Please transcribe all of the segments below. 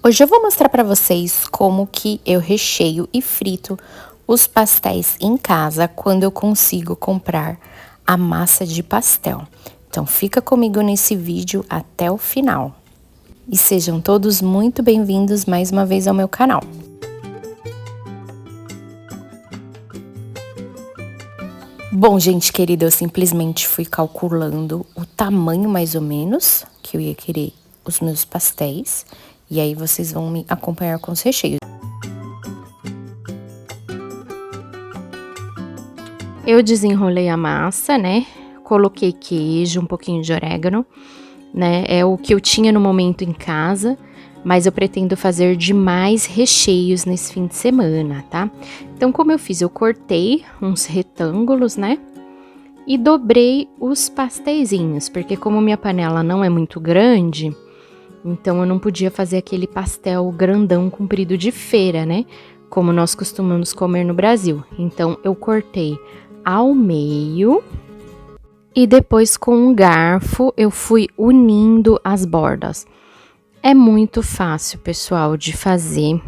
Hoje eu vou mostrar para vocês como que eu recheio e frito os pastéis em casa quando eu consigo comprar a massa de pastel. Então fica comigo nesse vídeo até o final. E sejam todos muito bem-vindos mais uma vez ao meu canal. Bom, gente querida, eu simplesmente fui calculando o tamanho mais ou menos que eu ia querer os meus pastéis. E aí vocês vão me acompanhar com os recheios. Eu desenrolei a massa, né? Coloquei queijo, um pouquinho de orégano, né? É o que eu tinha no momento em casa, mas eu pretendo fazer demais recheios nesse fim de semana, tá? Então, como eu fiz? Eu cortei uns retângulos, né? E dobrei os pasteizinhos, porque como minha panela não é muito grande, então eu não podia fazer aquele pastel grandão comprido de feira, né? Como nós costumamos comer no Brasil. Então eu cortei ao meio e depois com um garfo eu fui unindo as bordas. É muito fácil, pessoal, de fazer.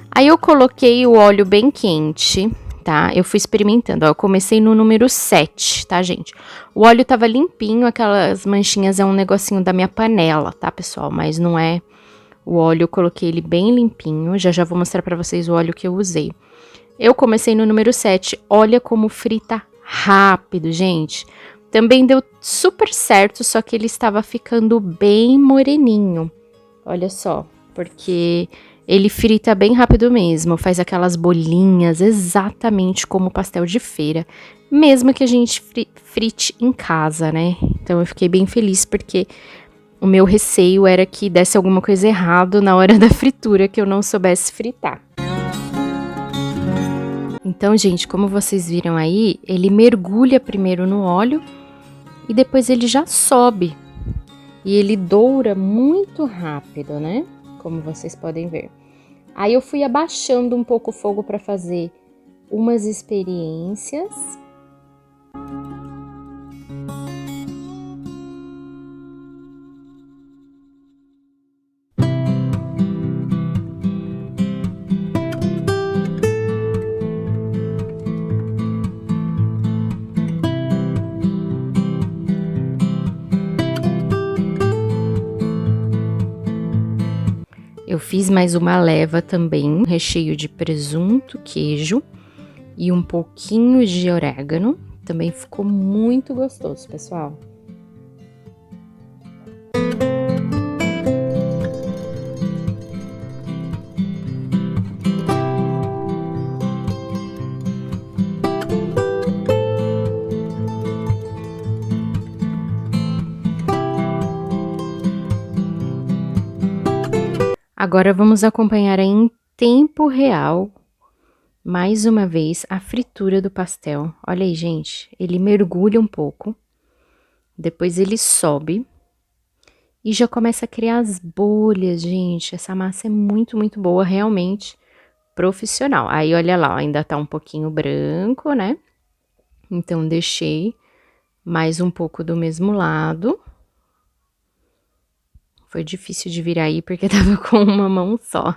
Aí eu coloquei o óleo bem quente, tá? Eu fui experimentando, ó, eu comecei no número 7, tá, gente? O óleo tava limpinho, aquelas manchinhas é um negocinho da minha panela, tá, pessoal? Mas não é o óleo, eu coloquei ele bem limpinho, já vou mostrar pra vocês o óleo que eu usei. Eu comecei no número 7, olha como frita rápido, gente. Também deu super certo, só que ele estava ficando bem moreninho. Olha só, porque ele frita bem rápido mesmo, faz aquelas bolinhas exatamente como pastel de feira, mesmo que a gente frite em casa, né? Então eu fiquei bem feliz porque o meu receio era que desse alguma coisa errado na hora da fritura, que eu não soubesse fritar. Então, gente, como vocês viram aí, ele mergulha primeiro no óleo e depois ele já sobe. E ele doura muito rápido, né? Como vocês podem ver. Aí eu fui abaixando um pouco o fogo para fazer umas experiências. Eu fiz mais uma leva também, recheio de presunto, queijo e um pouquinho de orégano. Também ficou muito gostoso, pessoal. Agora vamos acompanhar em tempo real, mais uma vez, a fritura do pastel. Olha aí, gente, ele mergulha um pouco, depois ele sobe e já começa a criar as bolhas, gente. Essa massa é muito, muito boa, realmente profissional. Aí, olha lá, ó, ainda tá um pouquinho branco, né? Então, deixei mais um pouco do mesmo lado. Foi difícil de virar aí, porque tava com uma mão só.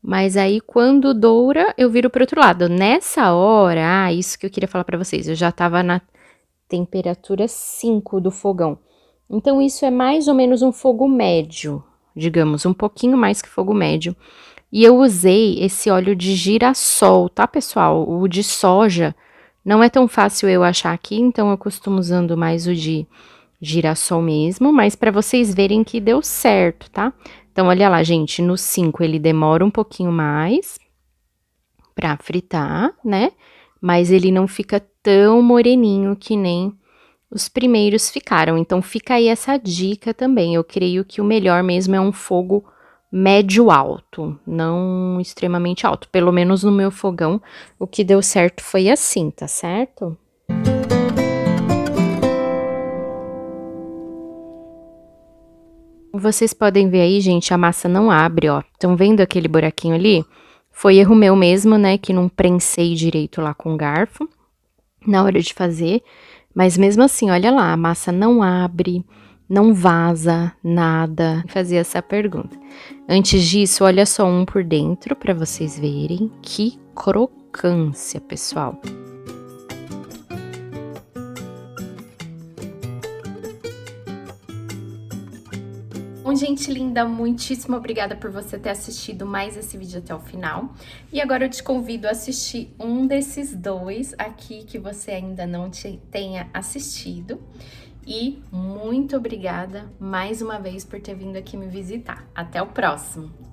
Mas aí, quando doura, eu viro pro outro lado. Nessa hora, isso que eu queria falar pra vocês, eu já tava na temperatura 5 do fogão. Então, isso é mais ou menos um fogo médio, digamos, um pouquinho mais que fogo médio. E eu usei esse óleo de girassol, tá, pessoal? O de soja não é tão fácil eu achar aqui, então eu costumo usando mais o de girassol mesmo, mas para vocês verem que deu certo, tá? Então, olha lá, gente, no 5 ele demora um pouquinho mais pra fritar, né? Mas ele não fica tão moreninho que nem os primeiros ficaram. Então fica aí essa dica também. Eu creio que o melhor mesmo é um fogo médio alto, não extremamente alto. Pelo menos no meu fogão, o que deu certo foi assim, tá certo? Vocês podem ver aí, gente, a massa não abre, ó. Estão vendo aquele buraquinho ali? Foi erro meu mesmo, né, que não prensei direito lá com o garfo na hora de fazer. Mas mesmo assim, olha lá, a massa não abre, não vaza nada. Fazia essa pergunta. Antes disso, olha só um por dentro para vocês verem que crocância, pessoal. Bom, gente linda, muitíssimo obrigada por você ter assistido mais esse vídeo até o final. E agora eu te convido a assistir um desses dois aqui que você ainda não tenha assistido. E muito obrigada mais uma vez por ter vindo aqui me visitar. Até o próximo!